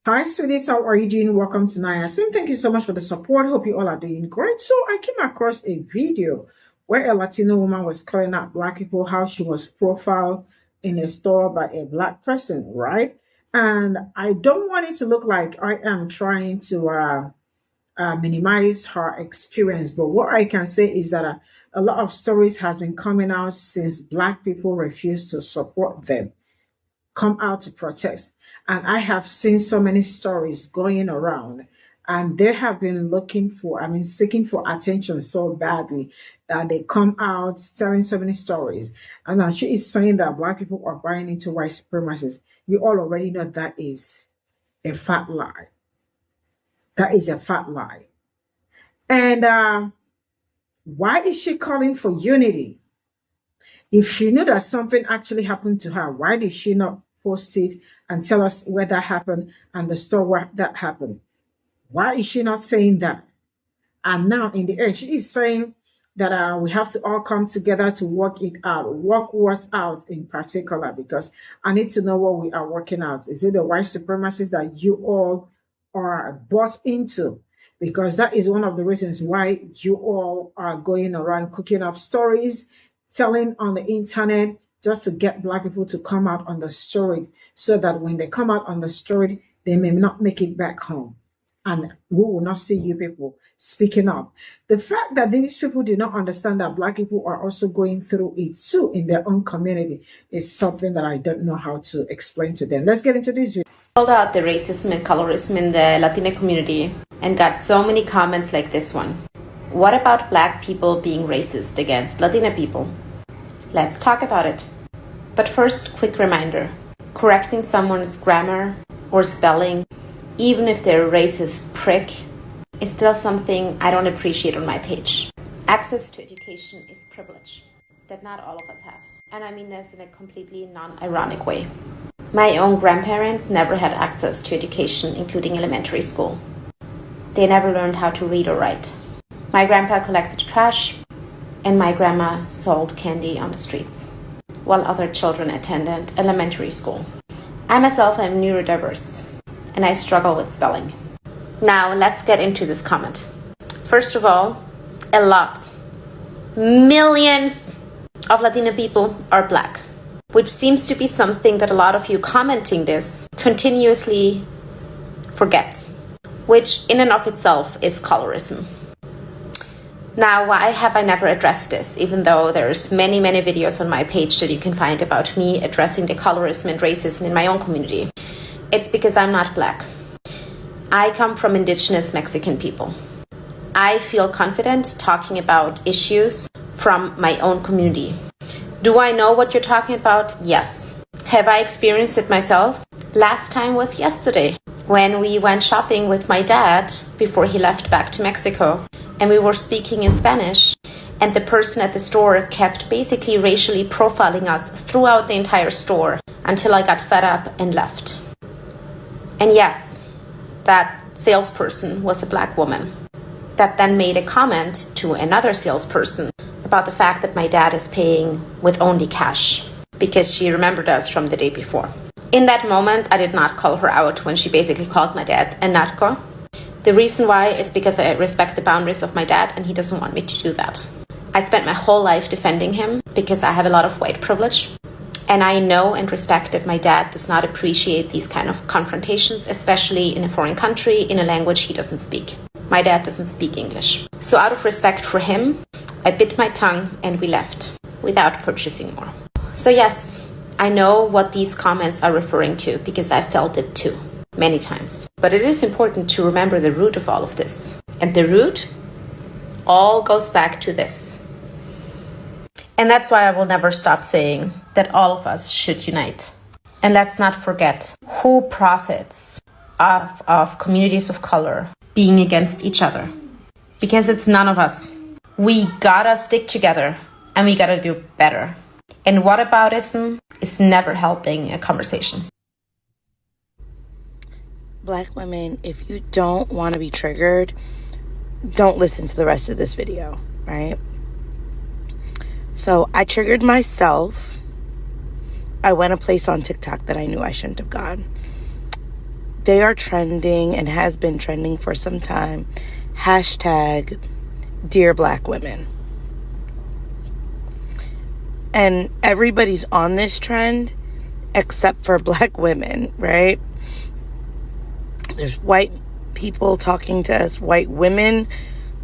Hi, sweeties. How are you doing? Welcome to Sim. Thank you so much for the support. Hope you all are doing great. So, I came across a video where a Latino woman was calling out Black people how she was profiled in a store by a Black person, right? And I don't want it to look like I am trying to minimize her experience, but what I can say is that a lot of stories has been coming out since Black people refuse to support them, come out to protest. And I have seen so many stories going around, and they have been seeking for attention so badly that they come out telling so many stories. And now she is saying that Black people are buying into white supremacists. You all already know that is a fat lie. That is a fat lie. And why is she calling for unity? If she knew that something actually happened to her, why did she not post it and tell us where that happened and the store where that happened? Why is she not saying that? And now in the end, she is saying that we have to all come together to work it out. Work what out in particular, because I need to know what we are working out. Is it the white supremacists that you all are bought into? Because that is one of the reasons why you all are going around cooking up stories, telling on the internet, just to get Black people to come out on the story, so that when they come out on the story, they may not make it back home. And we will not see you people speaking up. The fact that these people do not understand that Black people are also going through it too in their own community is something that I don't know how to explain to them. Let's get into this video. Called out the racism and colorism in the Latino community and got so many comments like this one. What about Black people being racist against Latina people? Let's talk about it. But first, quick reminder. Correcting someone's grammar or spelling, even if they're a racist prick, is still something I don't appreciate on my page. Access to education is privilege that not all of us have. And I mean this in a completely non-ironic way. My own grandparents never had access to education, including elementary school. They never learned how to read or write. My grandpa collected trash, and my grandma sold candy on the streets, while other children attended elementary school. I myself am neurodiverse, and I struggle with spelling. Now, let's get into this comment. First of all, a lot, millions of Latina people are Black, which seems to be something that a lot of you commenting this continuously forget, which in and of itself is colorism. Now, why have I never addressed this, even though there's many videos on my page that you can find about me addressing the colorism and racism in my own community? It's because I'm not Black. I come from indigenous Mexican people. I feel confident talking about issues from my own community. Do I know what you're talking about? Yes. Have I experienced it myself? Last time was yesterday, when we went shopping with my dad before he left back to Mexico, and we were speaking in Spanish, and the person at the store kept basically racially profiling us throughout the entire store until I got fed up and left. And yes, that salesperson was a Black woman that then made a comment to another salesperson about the fact that my dad is paying with only cash because she remembered us from the day before. In that moment, I did not call her out when she basically called my dad a narco. The reason why is because I respect the boundaries of my dad and he doesn't want me to do that. I spent my whole life defending him because I have a lot of white privilege. And I know and respect that my dad does not appreciate these kind of confrontations, especially in a foreign country, in a language he doesn't speak. My dad doesn't speak English. So out of respect for him, I bit my tongue and we left without purchasing more. So yes, I know what these comments are referring to because I felt it too, many times. But it is important to remember the root of all of this. And the root all goes back to this. And that's why I will never stop saying that all of us should unite. And let's not forget who profits of communities of color being against each other. Because it's none of us. We gotta stick together and we gotta do better. And whataboutism is never helping a conversation. Black women, if you don't want to be triggered, don't listen to the rest of this video, right? So I triggered myself. I went a place on TikTok that I knew I shouldn't have gone. they are trending and has been trending for some time. Hashtag Dear Black Women. And everybody's on this trend except for Black women, right? There's white people talking to us, white women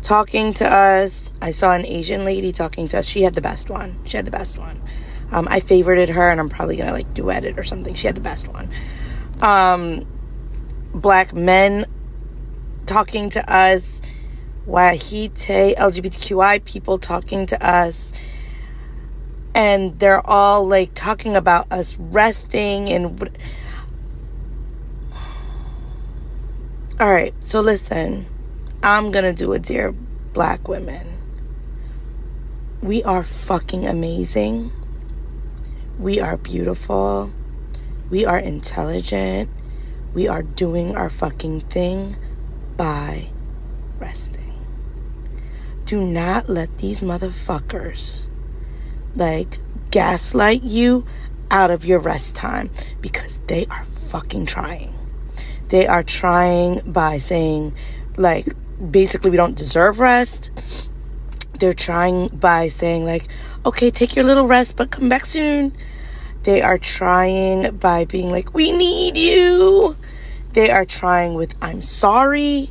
talking to us. I saw an Asian lady talking to us. She had the best one. I favorited her, and I'm probably gonna like duet it or something. She had the best one. Black men talking to us, Wahite, LGBTQI people talking to us, and they're all like talking about us resting and all right, so listen, I'm gonna do a Dear Black Women. We are fucking amazing. We are beautiful. We are intelligent. We are doing our fucking thing by resting. Do not let these motherfuckers like gaslight you out of your rest time, because they are fucking trying. They are trying by saying like basically we don't deserve rest. They're trying by saying like, okay, take your little rest but come back soon. They are trying by being like, we need you. They are trying with I'm sorry.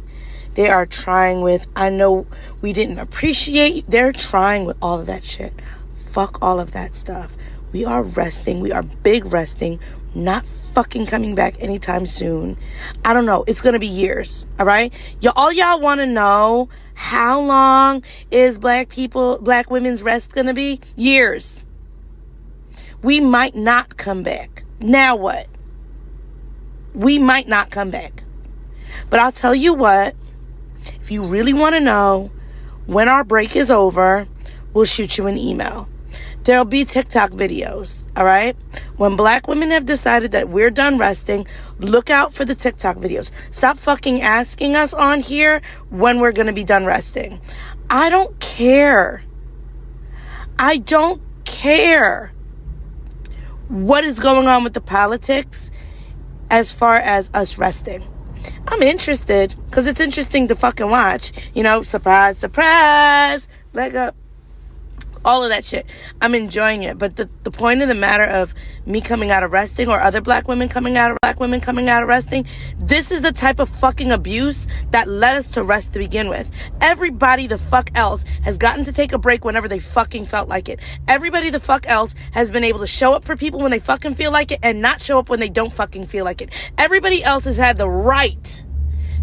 They are trying with I know we didn't appreciate you. They're trying with all of that shit. Fuck all of that stuff. We are resting. We are big resting. Not fucking coming back anytime soon. I don't know. It's gonna be years. All right? All y'all want to know how long is black women's rest gonna be? Years. We might not come back. Now what? We might not come back. But I'll tell you what. If you really want to know when our break is over, we'll shoot you an email. There'll be TikTok videos, all right? When black women have decided that we're done resting, look out for the TikTok videos. Stop fucking asking us on here when we're going to be done resting. I don't care. I don't care what is going on with the politics as far as us resting. I'm interested because it's interesting to fucking watch. You know, surprise, surprise, leg up. All of that shit. I'm enjoying it. But the point of the matter of me coming out of resting or other black women coming out of resting, this is the type of fucking abuse that led us to rest to begin with. Everybody the fuck else has gotten to take a break whenever they fucking felt like it. Everybody the fuck else has been able to show up for people when they fucking feel like it and not show up when they don't fucking feel like it. Everybody else has had the right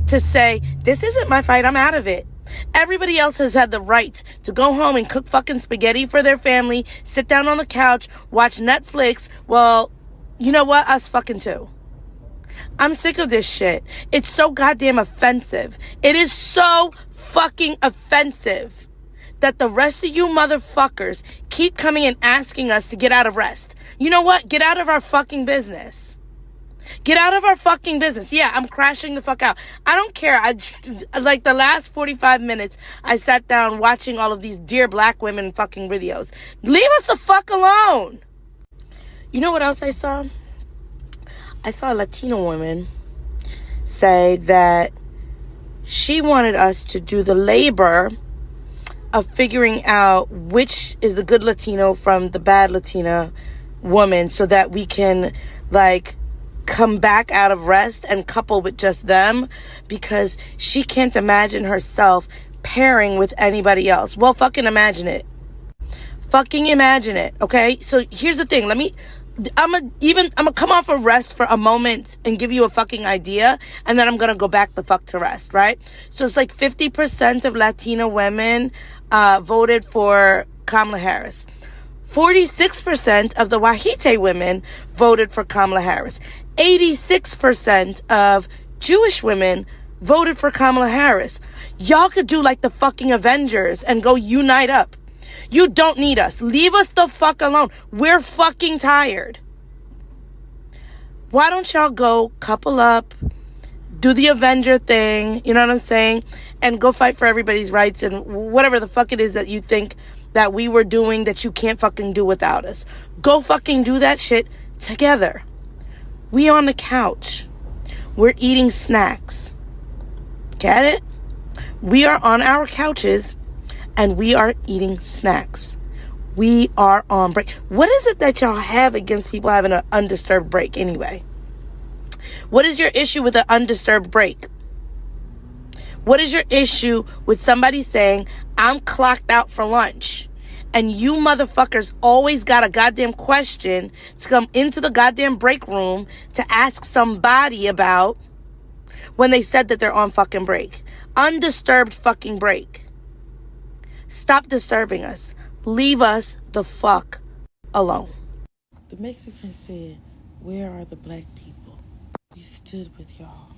to say, this isn't my fight, I'm out of it. Everybody else has had the right to go home and cook fucking spaghetti for their family, sit down on the couch, watch Netflix. Well, you know what? Us fucking too. I'm sick of this shit. It's so goddamn offensive. It is so fucking offensive that the rest of you motherfuckers keep coming and asking us to get out of rest. You know what? Get out of our fucking business. Get out of our fucking business. Yeah, I'm crashing the fuck out. I don't care. Like the last 45 minutes, I sat down watching all of these Dear Black Women fucking videos. Leave us the fuck alone. You know what else I saw? I saw a Latino woman say that she wanted us to do the labor of figuring out which is the good Latino from the bad Latina woman so that we can, like, come back out of rest and couple with just them, because she can't imagine herself pairing with anybody else. Well, fucking imagine it. Fucking imagine it, okay? So here's the thing. I'm gonna come off of rest for a moment and give you a fucking idea, and then I'm gonna go back the fuck to rest, right? So it's like 50% of Latina women voted for Kamala Harris. 46% of the Wahite women voted for Kamala Harris. 86% of Jewish women voted for Kamala Harris. Y'all could do like the fucking Avengers and go unite up. You don't need us. Leave us the fuck alone. We're fucking tired. Why don't y'all go couple up, do the Avenger thing, you know what I'm saying? And go fight for everybody's rights and whatever the fuck it is that you think that we were doing that you can't fucking do without us. Go fucking do that shit together. We on the couch. We're eating snacks. Get it? We are on our couches and we are eating snacks. We are on break. What is it that y'all have against people having an undisturbed break anyway? What is your issue with an undisturbed break? What is your issue with somebody saying, I'm clocked out for lunch, and you motherfuckers always got a goddamn question to come into the goddamn break room to ask somebody about when they said that they're on fucking break? Undisturbed fucking break. Stop disturbing us. Leave us the fuck alone. The Mexicans said, where are the black people? We stood with y'all.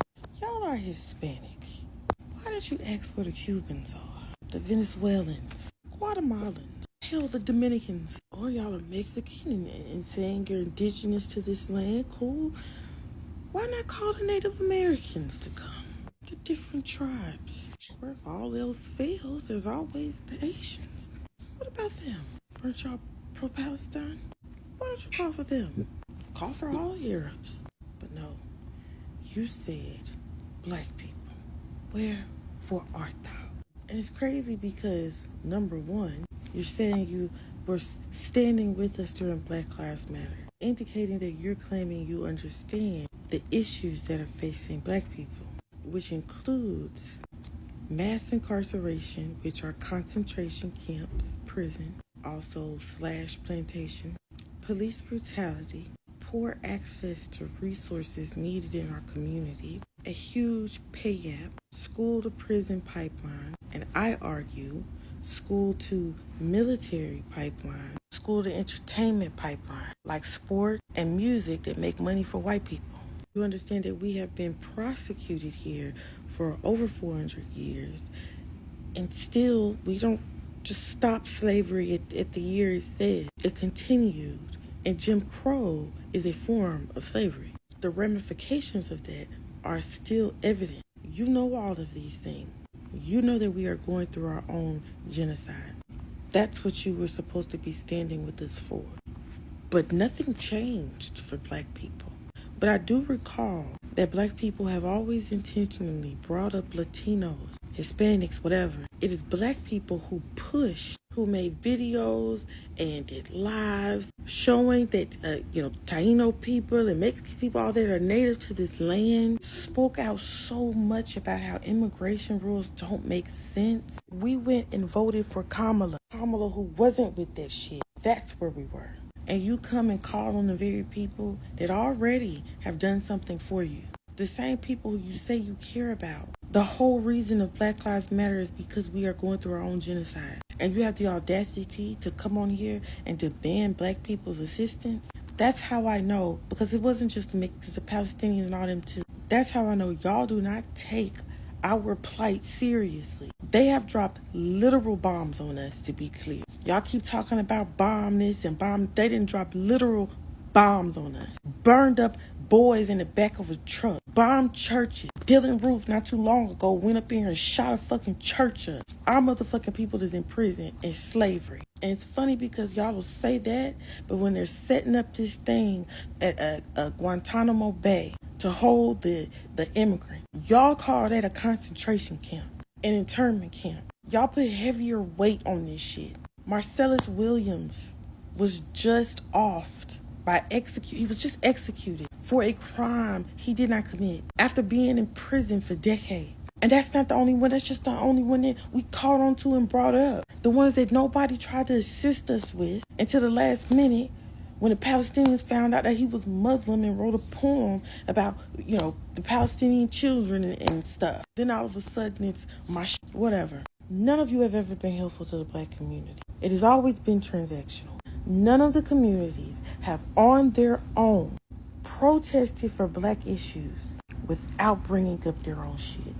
Y'all are Hispanic. Why don't you ask where the Cubans are? The Venezuelans, Guatemalans, hell, the Dominicans. Or y'all are Mexican and saying you're indigenous to this land. Cool. Why not call the Native Americans to come? The different tribes. Where if all else fails, there's always the Asians. What about them? Weren't y'all pro-Palestine? Why don't you call for them? Call for all Arabs. But no, you said black people. Where for art thou? And it's crazy because, number one, you're saying you were standing with us during Black Lives Matter, indicating that you're claiming you understand the issues that are facing black people, which includes mass incarceration, which are concentration camps, prison, also / plantation, police brutality, poor access to resources needed in our community, a huge pay gap, school to prison pipeline, and I argue school to military pipeline, school to entertainment pipeline, like sport and music that make money for white people. You understand that we have been prosecuted here for over 400 years, and still we don't just stop slavery at the year it says. It continued, and Jim Crow is a form of slavery. The ramifications of that are still evident. You know all of these things. You know that we are going through our own genocide. That's what you were supposed to be standing with us for. But nothing changed for black people. But I do recall that black people have always intentionally brought up Latinos, Hispanics, whatever. It is black people who pushed, who made videos and did lives showing that, Taino people and Mexican people, all that are native to this land, spoke out so much about how immigration rules don't make sense. We went and voted for Kamala, who wasn't with that shit. That's where we were. And you come and call on the very people that already have done something for you. The same people who you say you care about. The whole reason of Black Lives Matter is because we are going through our own genocide. And you have the audacity to come on here and demand black people's assistance. That's how I know, because it wasn't just the Palestinians and all them too. That's how I know y'all do not take our plight seriously. They have dropped literal bombs on us, to be clear. Y'all keep talking about bomb this and bomb. They didn't drop literal bombs on us. Burned up boys in the back of a truck. Bombed churches. Dylan Roof not too long ago went up here and shot a fucking church up. Our motherfucking people is in prison in slavery. And it's funny because y'all will say that, but when they're setting up this thing at Guantanamo Bay to hold the immigrant, y'all call that a concentration camp, an internment camp. Y'all put heavier weight on this shit. Marcellus Williams was just offed by he was just executed for a crime he did not commit after being in prison for decades. And that's not the only one. That's just the only one that we caught on to and brought up. The ones that nobody tried to assist us with until the last minute when the Palestinians found out that he was Muslim and wrote a poem about, the Palestinian children and stuff. Then all of a sudden it's whatever. None of you have ever been helpful to the black community. It has always been transactional. None of the communities have on their own protested for black issues without bringing up their own shit.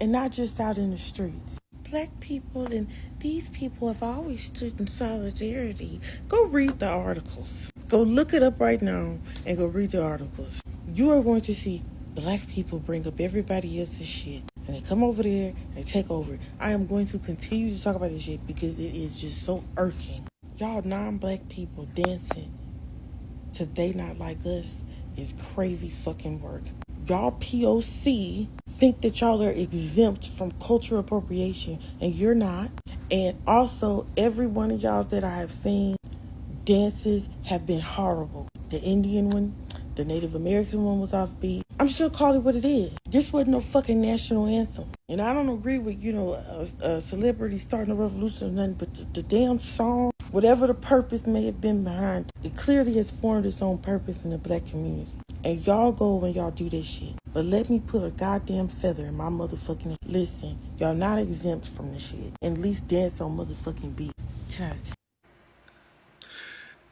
And not just out in the streets. Black people and these people have always stood in solidarity. Go read the articles. Go look it up right now and go read the articles. You are going to see black people bring up everybody else's shit. And they come over there and they take over. I am going to continue to talk about this shit because it is just so irking. Y'all non-black people dancing to They Not Like Us is crazy fucking work. y'all POC think that y'all are exempt from cultural appropriation, and you're not. And also, every one of y'all that I have seen dances have been horrible. The Indian one, the Native American one was offbeat. I'm just gonna call it what it is. This wasn't no fucking national anthem. And I don't agree with, a celebrity starting a revolution or nothing, but the damn song, whatever the purpose may have been behind it, it clearly has formed its own purpose in the black community. And y'all go and y'all do this shit. But let me put a goddamn feather in my motherfucking... Listen, y'all not exempt from this shit. And at least dance on motherfucking beat. 10 out of 10.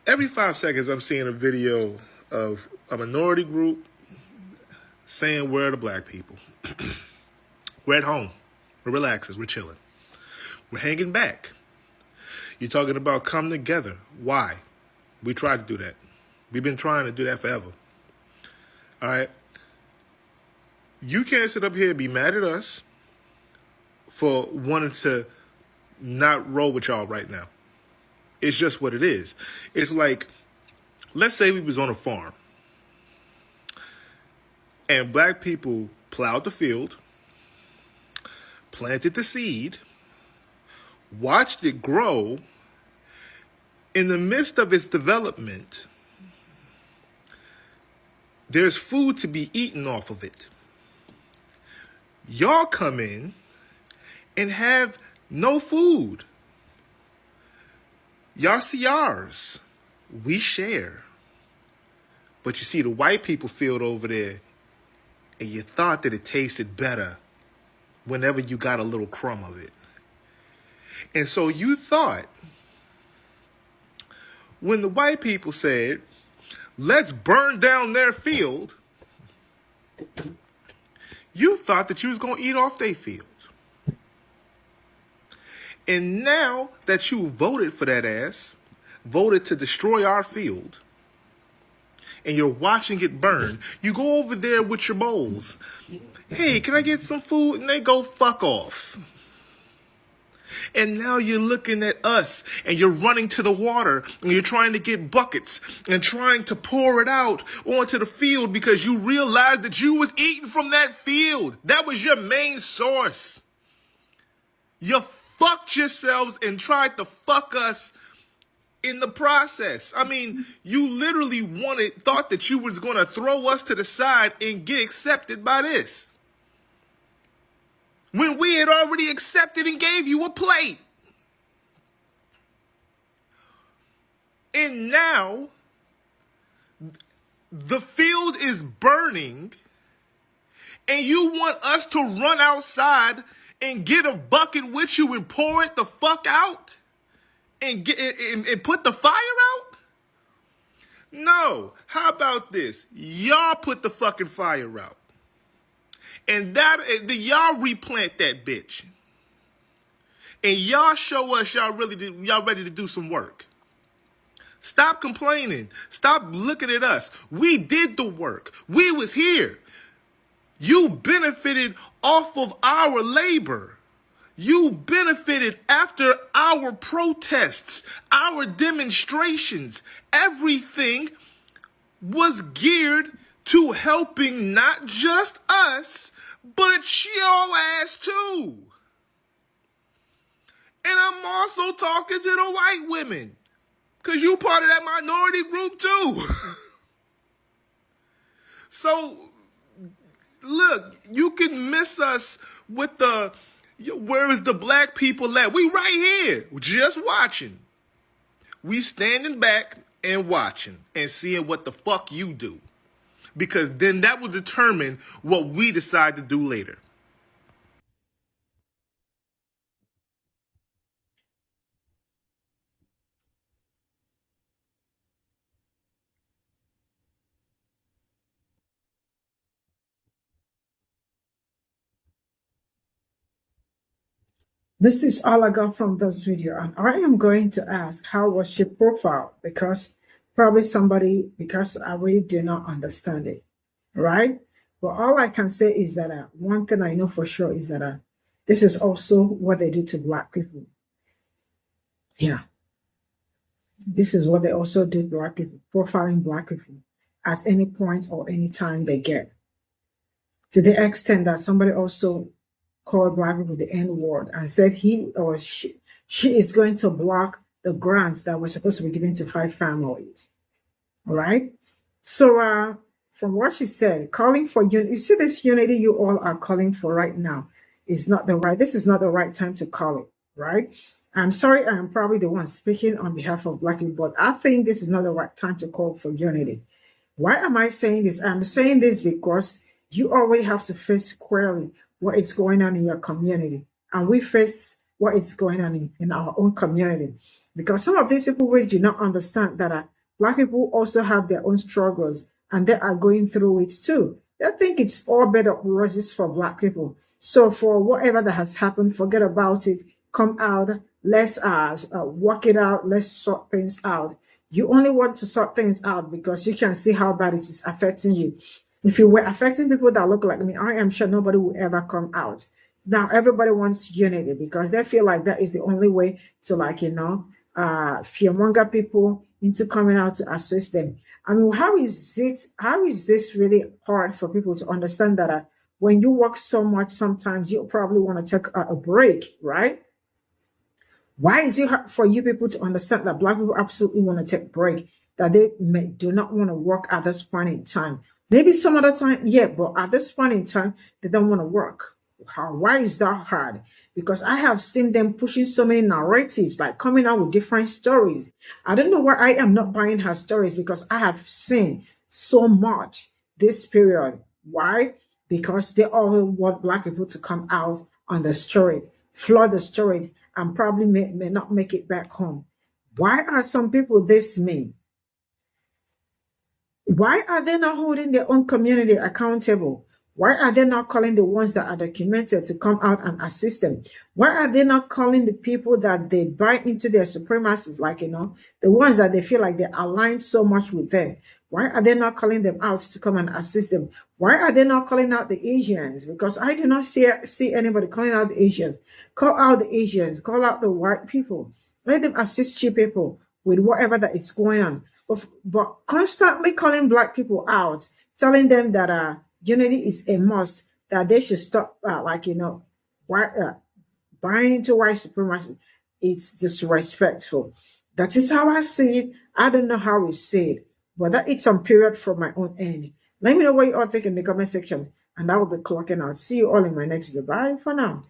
Every 5 seconds, I'm seeing a video of a minority group saying, where are the black people? We're at home. We're relaxing. We're chilling. We're hanging back. You're talking about come together. Why? We tried to do that. We've been trying to do that forever. All right? You can't sit up here and be mad at us for wanting to not roll with y'all right now. It's just what it is. It's like, let's say we was on a farm and black people plowed the field, planted the seed, watched it grow. In the midst of its development, there's food to be eaten off of it. Y'all come in and have no food. Y'all see ours. We share. But you see the white people field over there, and you thought that it tasted better whenever you got a little crumb of it. And so you thought, when the white people said, let's burn down their field, you thought that you was going to eat off their field. And now that you voted for that ass, voted to destroy our field, and you're watching it burn, you go over there with your bowls. Hey, can I get some food? And they go, fuck off. And now you're looking at us, and you're running to the water, and you're trying to get buckets, and trying to pour it out onto the field because you realized that you was eating from that field. That was your main source. You fucked yourselves and tried to fuck us in the process. I mean, you literally thought that you was going to throw us to the side and get accepted by this, when we had already accepted and gave you a plate. And now, the field is burning, and you want us to run outside and get a bucket with you and pour it the fuck out? And put the fire out? No. How about this? Y'all put the fucking fire out. And y'all replant that bitch. And y'all show us y'all ready to do some work. Stop complaining. Stop looking at us. We did the work. We was here. You benefited off of our labor. You benefited after our protests, our demonstrations. Everything was geared to helping not just us, but your ass too. And I'm also talking to the white women, because you part of that minority group too. So, look, you can miss us with the, where is the black people at? We right here, just watching. We standing back and watching and seeing what the fuck you do. Because then that will determine what we decide to do later. This is all I got from this video, and I am going to ask, how was she profiled? Because probably somebody, because I really do not understand it, right? But all I can say is that one thing I know for sure is that this is also what they do to black people. Yeah. This is what they also do to black people, profiling black people at any point or any time they get. to the extent that somebody also called black people the N-word and said he or she is going to block the grants that were supposed to be given to 5 families. All right. So from what she said, calling for unity, you see this unity you all are calling for right now is not the right, this is not the right time to call it, right? I'm sorry, I'm probably the one speaking on behalf of black people, but I think this is not the right time to call for unity. Why am I saying this? I'm saying this because you already have to face squarely what is going on in your community. And we face what is going on in our own community. Because some of these people really do not understand that black people also have their own struggles and they are going through it too. They think it's all bed of roses for black people. So for whatever that has happened, forget about it. Come out. Let's work it out. Let's sort things out. You only want to sort things out because you can see how bad it is affecting you. If you were affecting people that look like me, I am sure nobody will ever come out. Now, everybody wants unity because they feel like that is the only way to, like, fearmonger people into coming out to assist them. I mean, how is this really hard for people to understand that when you work so much, sometimes you probably want to take a break, right? Why is it hard for you people to understand that black people absolutely want to take a break, that they do not want to work at this point in time? Maybe some other time, yeah, but at this point in time, they don't want to work. Why is that hard? Because I have seen them pushing so many narratives, like coming out with different stories. I don't know why I am not buying her stories because I have seen so much this period. Why? Because they all want black people to come out on the street, flood the street, and probably may not make it back home. Why are some people this mean? Why are they not holding their own community accountable? Why are they not calling the ones that are documented to come out and assist them? Why are they not calling the people that they buy into their supremacies, like, the ones that they feel like they align so much with them? Why are they not calling them out to come and assist them? Why are they not calling out the Asians? Because I do not see anybody calling out the Asians. Call out the Asians. Call out the white people. Let them assist you people with whatever that is going on. But constantly calling black people out, telling them that unity is a must, that they should stop, buying into white supremacy. It's disrespectful. That is how I see it. I don't know how we see it, but that is some period from my own end. Let me know what you all think in the comment section, and I will be clocking out. See you all in my next video. Bye for now.